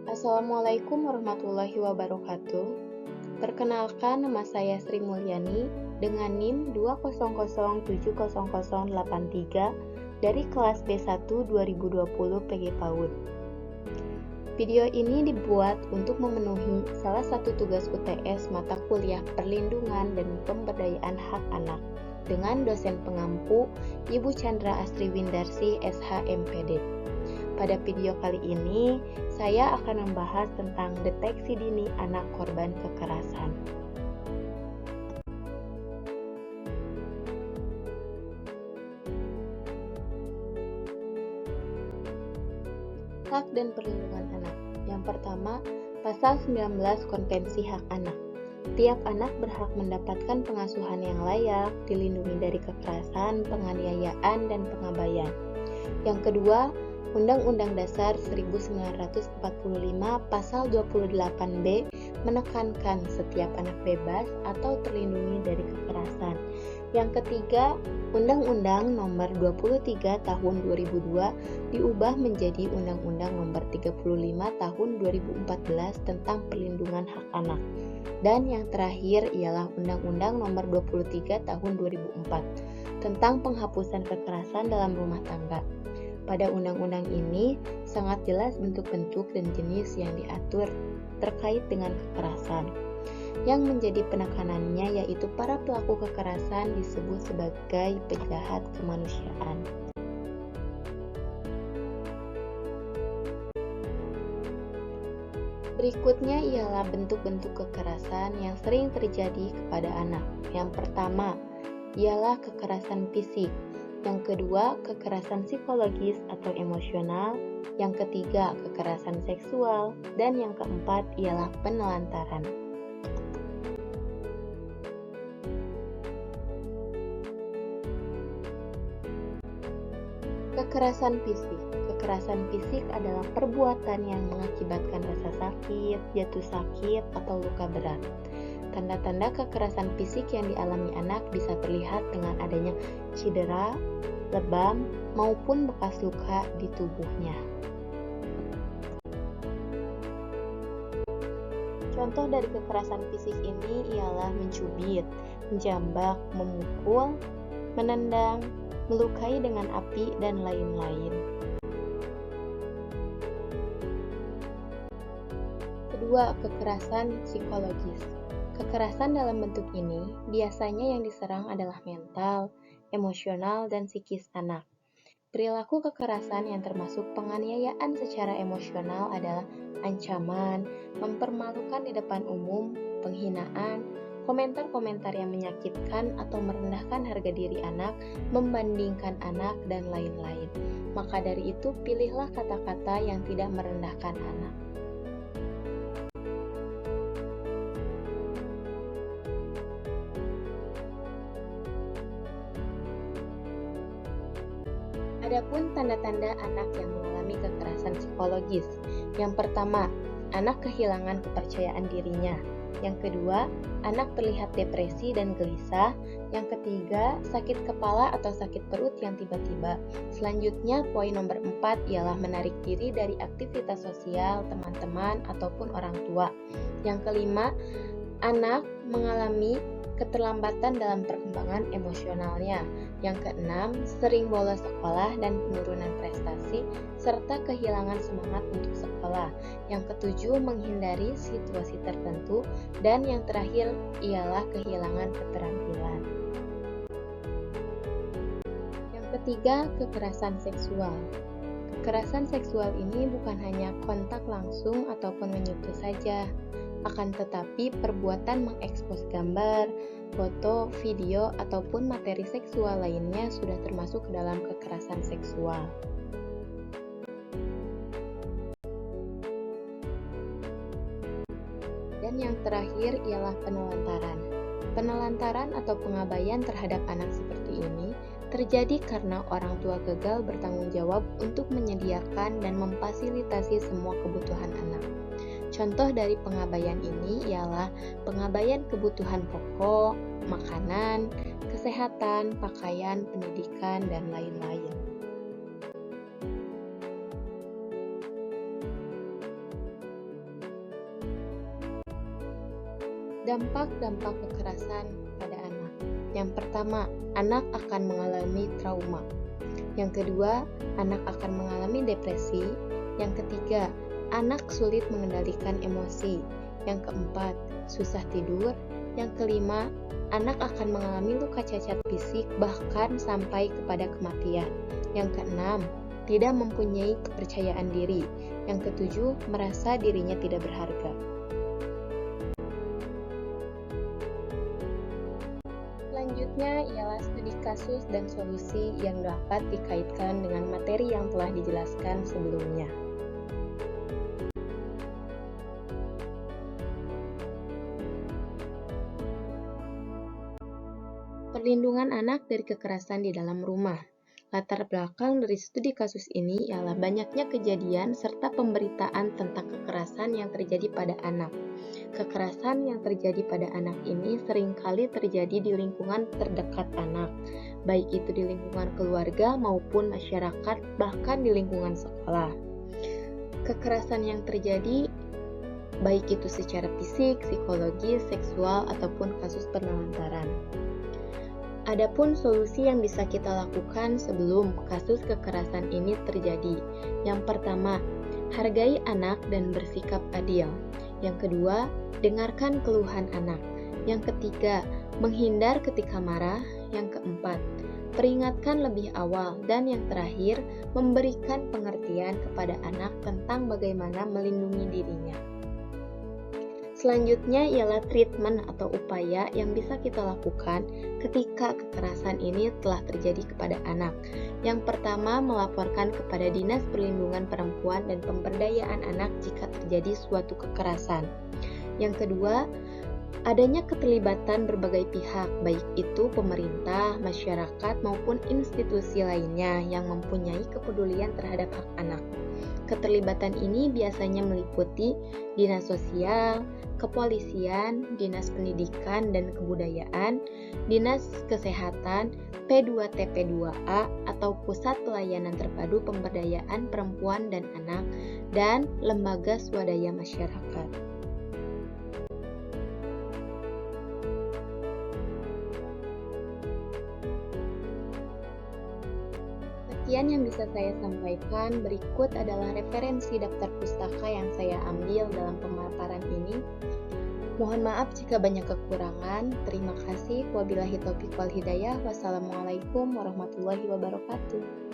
Assalamualaikum warahmatullahi wabarakatuh. Perkenalkan, nama saya Sri Mulyani dengan NIM 200708083 dari kelas B1 2020 PG PAUD. Video ini dibuat untuk memenuhi salah satu tugas UTS mata kuliah Perlindungan dan Pemberdayaan Hak Anak dengan dosen pengampu Ibu Chandra Astri Windarsi, SH MPD. Pada video kali ini, saya akan membahas tentang deteksi dini anak korban kekerasan. Hak dan perlindungan anak. Yang pertama, Pasal 19 Konvensi Hak Anak. Tiap anak berhak mendapatkan pengasuhan yang layak, dilindungi dari kekerasan, penganiayaan, dan pengabaian. Yang kedua, Undang-Undang Dasar 1945 Pasal 28B menekankan setiap anak bebas atau terlindungi dari kekerasan. Yang ketiga, Undang-Undang Nomor 23 Tahun 2002 diubah menjadi Undang-Undang Nomor 35 Tahun 2014 tentang Perlindungan Hak Anak. Dan yang terakhir ialah Undang-Undang Nomor 23 Tahun 2004 tentang penghapusan kekerasan dalam rumah tangga. Pada undang-undang ini sangat jelas bentuk-bentuk dan jenis yang diatur terkait dengan kekerasan. Yang menjadi penekanannya yaitu para pelaku kekerasan disebut sebagai penjahat kemanusiaan. Berikutnya ialah bentuk-bentuk kekerasan yang sering terjadi kepada anak. Yang pertama ialah kekerasan fisik. Yang kedua, kekerasan psikologis atau emosional. Yang ketiga, kekerasan seksual. Dan yang keempat ialah penelantaran. Kekerasan fisik. Kekerasan fisik adalah perbuatan yang mengakibatkan rasa sakit, jatuh sakit, atau luka berat. Tanda-tanda kekerasan fisik yang dialami anak bisa terlihat dengan adanya cedera, lebam, maupun bekas luka di tubuhnya. Contoh dari kekerasan fisik ini ialah mencubit, menjambak, memukul, menendang, melukai dengan api, dan lain-lain. Kedua, kekerasan psikologis. Kekerasan dalam bentuk ini biasanya yang diserang adalah mental, emosional, dan psikis anak. Perilaku kekerasan yang termasuk penganiayaan secara emosional adalah ancaman, mempermalukan di depan umum, penghinaan, komentar-komentar yang menyakitkan atau merendahkan harga diri anak, membandingkan anak, dan lain-lain. Maka dari itu, pilihlah kata-kata yang tidak merendahkan anak. Adapun tanda-tanda anak yang mengalami kekerasan psikologis. Yang pertama, anak kehilangan kepercayaan dirinya. Yang kedua, anak terlihat depresi dan gelisah. Yang ketiga, sakit kepala atau sakit perut yang tiba-tiba. Selanjutnya, poin nomor 4 ialah menarik diri dari aktivitas sosial, teman-teman, ataupun orang tua. Yang kelima, anak mengalami keterlambatan dalam perkembangan emosionalnya. Yang keenam, sering bolos sekolah dan penurunan prestasi, serta kehilangan semangat untuk sekolah. Yang ketujuh, menghindari situasi tertentu. Dan yang terakhir ialah kehilangan keterampilan. Yang ketiga, kekerasan seksual. Kekerasan seksual ini bukan hanya kontak langsung ataupun menyentuh saja, akan tetapi perbuatan mengekspos gambar, foto, video, ataupun materi seksual lainnya sudah termasuk dalam kekerasan seksual. Dan yang terakhir ialah penelantaran. Penelantaran atau pengabaian terhadap anak seperti ini terjadi karena orang tua gagal bertanggung jawab untuk menyediakan dan memfasilitasi semua kebutuhan anak. Contoh dari pengabaian ini ialah pengabaian kebutuhan pokok, makanan, kesehatan, pakaian, pendidikan, dan lain-lain. Dampak-dampak kekerasan pada anak. Yang pertama, anak akan mengalami trauma. Yang kedua, anak akan mengalami depresi. Yang ketiga, anak sulit mengendalikan emosi. Yang keempat, susah tidur. Yang kelima, anak akan mengalami luka cacat fisik bahkan sampai kepada kematian. Yang keenam, tidak mempunyai kepercayaan diri. Yang ketujuh, merasa dirinya tidak berharga. Selanjutnya ialah studi kasus dan solusi yang dapat dikaitkan dengan materi yang telah dijelaskan sebelumnya. Perlindungan anak dari kekerasan di dalam rumah. Latar belakang dari studi kasus ini ialah banyaknya kejadian serta pemberitaan tentang kekerasan yang terjadi pada anak. Kekerasan yang terjadi pada anak ini seringkali terjadi di lingkungan terdekat anak, baik itu di lingkungan keluarga maupun masyarakat, bahkan di lingkungan sekolah. Kekerasan yang terjadi baik itu secara fisik, psikologis, seksual, ataupun kasus penelantaran. Adapun solusi yang bisa kita lakukan sebelum kasus kekerasan ini terjadi. Yang pertama, hargai anak dan bersikap adil. Yang kedua, dengarkan keluhan anak. Yang ketiga, menghindar ketika marah. Yang keempat, peringatkan lebih awal. Dan yang terakhir, memberikan pengertian kepada anak tentang bagaimana melindungi dirinya. Selanjutnya ialah treatment atau upaya yang bisa kita lakukan ketika kekerasan ini telah terjadi kepada anak. Yang pertama, melaporkan kepada Dinas Perlindungan Perempuan dan Pemberdayaan Anak jika terjadi suatu kekerasan. Yang kedua, adanya keterlibatan berbagai pihak, baik itu pemerintah, masyarakat, maupun institusi lainnya yang mempunyai kepedulian terhadap hak anak. Keterlibatan ini biasanya meliputi dinas sosial, kepolisian, dinas pendidikan dan kebudayaan, dinas kesehatan, P2TP2A atau Pusat Pelayanan Terpadu Pemberdayaan Perempuan dan Anak, dan lembaga swadaya masyarakat. Sekian yang bisa saya sampaikan. Berikut adalah referensi daftar pustaka yang saya ambil dalam pemaparan ini. Mohon maaf jika banyak kekurangan. Terima kasih. Wabillahi taufiq wal hidayah. Wassalamualaikum warahmatullahi wabarakatuh.